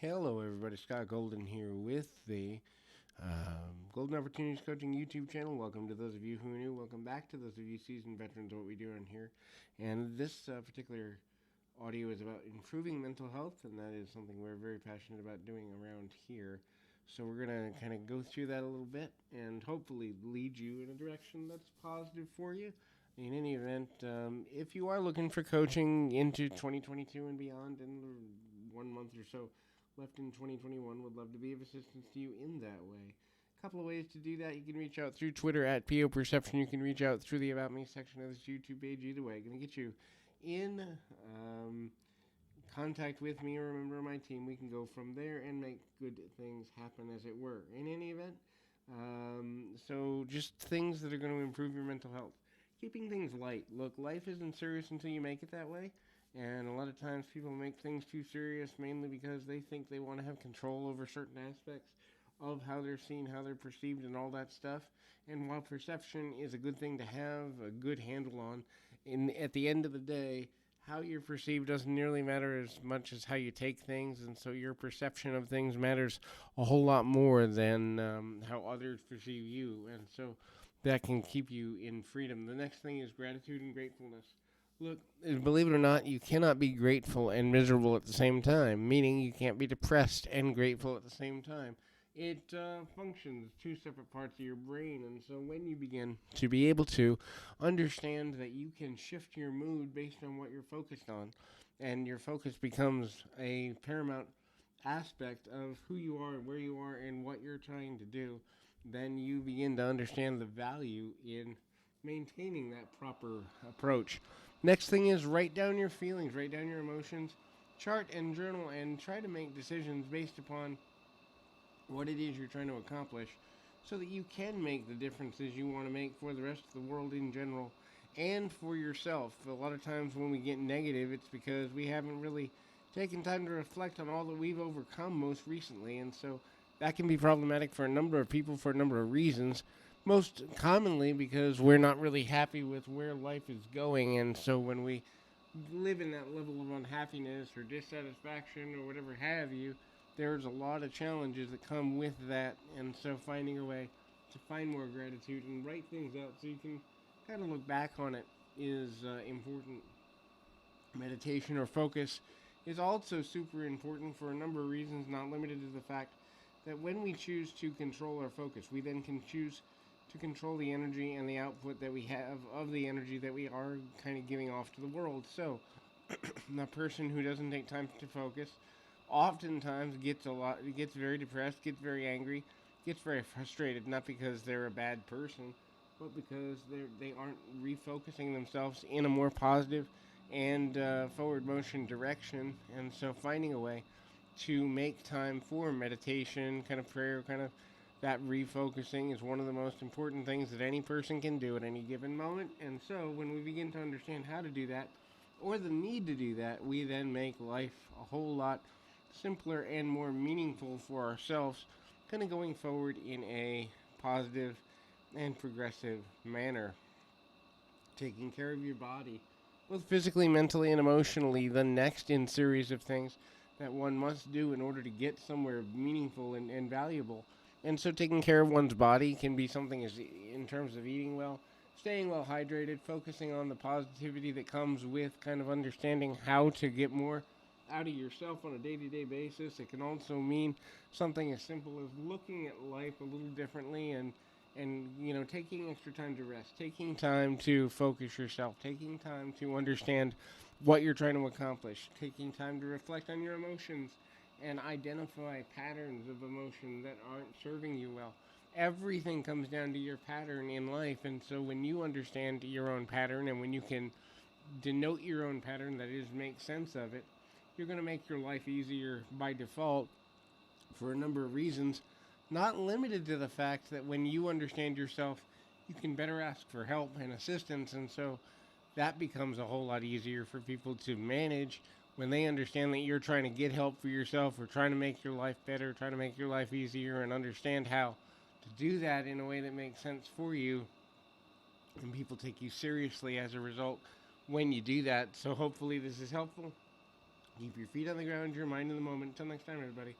Hello, everybody. Scott Golden here with the Golden Opportunities Coaching YouTube channel. Welcome to those of you who are new. Welcome back to those of you seasoned veterans of what we do on here. And this particular audio is about improving mental health, and that is something we're very passionate about doing around here. So we're going to kind of go through that a little bit and hopefully lead you in a direction that's positive for you. In any event, if you are looking for coaching into 2022 and beyond, in 1 month or so left in 2021, would love to be of assistance to you in that way. A couple of ways to do that. You can reach out through Twitter at PO Perception. You can reach out through the About Me section of this YouTube page. Either way, going to get you in contact with me or a member of my team. We can go from there and make good things happen, as it were. In any event, so just things that are going to improve your mental health. Keeping things light. Look, life isn't serious until you make it that way. And a lot of times people make things too serious mainly because they think they want to have control over certain aspects of how they're seen, how they're perceived, and all that stuff. And while perception is a good thing to have a good handle on, at the end of the day, how you're perceived doesn't nearly matter as much as how you take things. And so your perception of things matters a whole lot more than how others perceive you. And so that can keep you in freedom. The next thing is gratitude and gratefulness. Look, believe it or not, you cannot be grateful and miserable at the same time, meaning you can't be depressed and grateful at the same time. It functions two separate parts of your brain, and so when you begin to be able to understand that you can shift your mood based on what you're focused on, and your focus becomes a paramount aspect of who you are, where you are, and what you're trying to do, then you begin to understand the value in maintaining that proper approach. Next thing is write down your feelings, write down your emotions, chart and journal, and try to make decisions based upon what it is you're trying to accomplish so that you can make the differences you want to make for the rest of the world in general and for yourself. A lot of times when we get negative, it's because we haven't really taken time to reflect on all that we've overcome most recently, and so that can be problematic for a number of people for a number of reasons. Most commonly because we're not really happy with where life is going, and so when we live in that level of unhappiness or dissatisfaction or whatever have you, there's a lot of challenges that come with that, and so finding a way to find more gratitude and write things out so you can kind of look back on it is important. Meditation or focus is also super important for a number of reasons, not limited to the fact that when we choose to control our focus, we then can choose to control the energy and the output that we have of the energy that we are kind of giving off to the world. So, the person who doesn't take time to focus oftentimes gets very depressed, gets very angry, gets very frustrated, not because they're a bad person, but because they aren't refocusing themselves in a more positive and forward motion direction. And so finding a way to make time for meditation, kind of prayer, kind of that refocusing is one of the most important things that any person can do at any given moment. And so when we begin to understand how to do that, or the need to do that, we then make life a whole lot simpler and more meaningful for ourselves, kind of going forward in a positive and progressive manner. Taking care of your body, both physically, mentally, and emotionally, the next in series of things that one must do in order to get somewhere meaningful and valuable. And so taking care of one's body can be something as in terms of eating well, staying well hydrated, focusing on the positivity that comes with kind of understanding how to get more out of yourself on a day-to-day basis. It can also mean something as simple as looking at life a little differently and taking extra time to rest, taking time to focus yourself, taking time to understand what you're trying to accomplish, taking time to reflect on your emotions and identify patterns of emotion that aren't serving you well. Everything comes down to your pattern in life, and so when you understand your own pattern and when you can denote your own pattern, that is, make sense of it, you're going to make your life easier by default for a number of reasons, not limited to the fact that when you understand yourself, you can better ask for help and assistance, and so that becomes a whole lot easier for people to manage when they understand that you're trying to get help for yourself or trying to make your life better, trying to make your life easier, and understand how to do that in a way that makes sense for you, and people take you seriously as a result when you do that. So hopefully this is helpful. Keep your feet on the ground, your mind in the moment. Until next time, everybody.